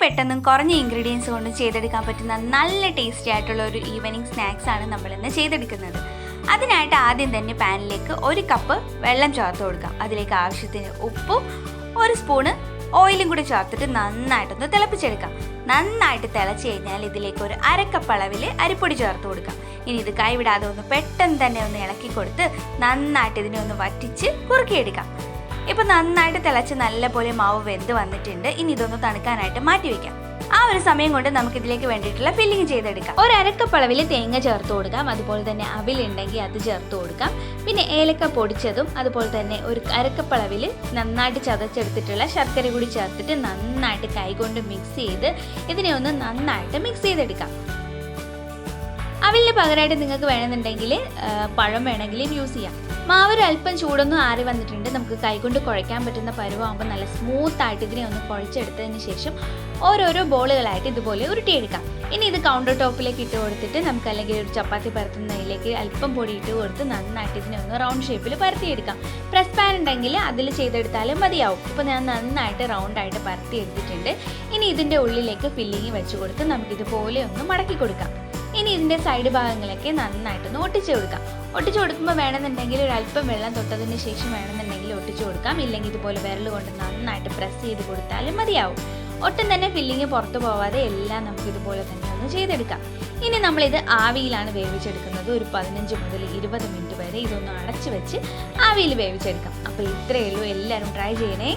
പെട്ടെന്നും കുറഞ്ഞ ഇൻഗ്രീഡിയൻസ് കൊണ്ട് ചെയ്തെടുക്കാൻ പറ്റുന്ന നല്ല ടേസ്റ്റി ആയിട്ടുള്ള ഒരു ഈവനിങ് സ്നാക്സ് ആണ് നമ്മളിന്ന് ചെയ്തെടുക്കുന്നത്. അതിനായിട്ട് ആദ്യം തന്നെ പാനിലേക്ക് 1 കപ്പ് വെള്ളം ചേർത്ത് കൊടുക്കാം. അതിലേക്ക് ആവശ്യത്തിന് ഉപ്പും 1 സ്പൂണ് ഓയിലും കൂടി ചേർത്തിട്ട് നന്നായിട്ടൊന്ന് തിളപ്പിച്ചെടുക്കാം. നന്നായിട്ട് തിളച്ച് കഴിഞ്ഞാൽ ഇതിലേക്ക് ഒരു 1/2 കപ്പ് അളവിൽ അരിപ്പൊടി ചേർത്ത് കൊടുക്കാം. ഇനി ഇത് കൈവിടാതെ ഒന്ന് പെട്ടെന്ന് തന്നെ ഒന്ന് ഇളക്കി കൊടുത്ത് നന്നായിട്ട് ഇതിനെ ഒന്ന് വറ്റിച്ച് കുറുക്കിയെടുക്കാം. ഇപ്പം നന്നായിട്ട് തിളച്ച് നല്ലപോലെ മാവ് വെന്ത് വന്നിട്ടുണ്ട്. ഇനി ഇതൊന്ന് തണുക്കാനായിട്ട് മാറ്റി വയ്ക്കാം. ആ ഒരു സമയം കൊണ്ട് നമുക്കിതിലേക്ക് വേണ്ടിയിട്ടുള്ള ഫില്ലിങ് ചെയ്തെടുക്കാം. ഒരു 1/2 കപ്പ് അളവിൽ തേങ്ങ ചേർത്ത് കൊടുക്കാം. അതുപോലെ തന്നെ അവിലുണ്ടെങ്കിൽ അത് ചേർത്ത് കൊടുക്കാം. പിന്നെ ഏലക്ക പൊടിച്ചതും അതുപോലെ തന്നെ ഒരു 1/2 കപ്പ് അളവിൽ നന്നായിട്ട് ചതച്ചെടുത്തിട്ടുള്ള ശർക്കര കൂടി ചേർത്തിട്ട് നന്നായിട്ട് കൈകൊണ്ട് മിക്സ് ചെയ്ത് ഇതിനെ ഒന്ന് നന്നായിട്ട് മിക്സ് ചെയ്തെടുക്കാം. അവിലിന് പകരമായിട്ട് നിങ്ങൾക്ക് വേണമെന്നുണ്ടെങ്കിൽ പഴം വേണമെങ്കിലും യൂസ് ചെയ്യാം. മാവ് അല്പം ചൂടൊന്നും ആറി വന്നിട്ടുണ്ട്. നമുക്ക് കൈകൊണ്ട് കുഴയ്ക്കാൻ പറ്റുന്ന പരുവാകുമ്പോൾ നല്ല സ്മൂത്തായിട്ട് ഇതിനെ ഒന്ന് കുഴച്ചെടുത്തതിന് ശേഷം ഓരോരോ ബോളുകളായിട്ട് ഇതുപോലെ ഉരുട്ടിയെടുക്കാം. ഇനി ഇത് കൗണ്ടർ ടോപ്പിലേക്ക് ഇട്ട് കൊടുത്തിട്ട് നമുക്ക് അല്ലെങ്കിൽ ഒരു ചപ്പാത്തി പരത്തുന്നതിലേക്ക് അല്പം പൊടി ഇട്ട് കൊടുത്ത് നന്നായിട്ട് ഇതിനെ ഒന്ന് റൗണ്ട് ഷേപ്പിൽ പരത്തിയെടുക്കാം. പ്രസ് പാൻ ഉണ്ടെങ്കിൽ അതിൽ ചെയ്തെടുത്താലും മതിയാവും. ഇപ്പോൾ ഞാൻ നന്നായിട്ട് റൗണ്ടായിട്ട് പരത്തിയെടുത്തിട്ടുണ്ട്. ഇനി ഇതിൻ്റെ ഉള്ളിലേക്ക് ഫില്ലിങ് വെച്ച് കൊടുത്ത് നമുക്കിതുപോലെ ഒന്ന് മടക്കി കൊടുക്കാം. ഇനി ഇതിൻ്റെ സൈഡ് ഭാഗങ്ങളൊക്കെ നന്നായിട്ടൊന്ന് ഒട്ടിച്ചു കൊടുക്കാം. ഒട്ടിച്ചു കൊടുക്കുമ്പോൾ വേണമെന്നുണ്ടെങ്കിൽ ഒരു അല്പം വെള്ളം തൊട്ടതിന് ശേഷം വേണമെന്നുണ്ടെങ്കിൽ ഒട്ടിച്ചു കൊടുക്കാം. ഇല്ലെങ്കിൽ ഇതുപോലെ വിരൽ കൊണ്ട് നന്നായിട്ട് പ്രസ് ചെയ്ത് കൊടുത്താലും മതിയാവും. ഒട്ടും തന്നെ ഫില്ലിങ് പുറത്തു പോവാതെ എല്ലാം നമുക്കിതുപോലെ തന്നെ ഒന്ന് ചെയ്തെടുക്കാം. ഇനി നമ്മളിത് ആവിയിലാണ് വേവിച്ചെടുക്കുന്നത്. ഒരു 15 മുതൽ 20 മിനിറ്റ് വരെ ഇതൊന്ന് അടച്ചു വെച്ച് ആവിയിൽ വേവിച്ചെടുക്കാം. അപ്പോൾ ഇത്രയേ ഉള്ളൂ. എല്ലാവരും ട്രൈ ചെയ്യണേ.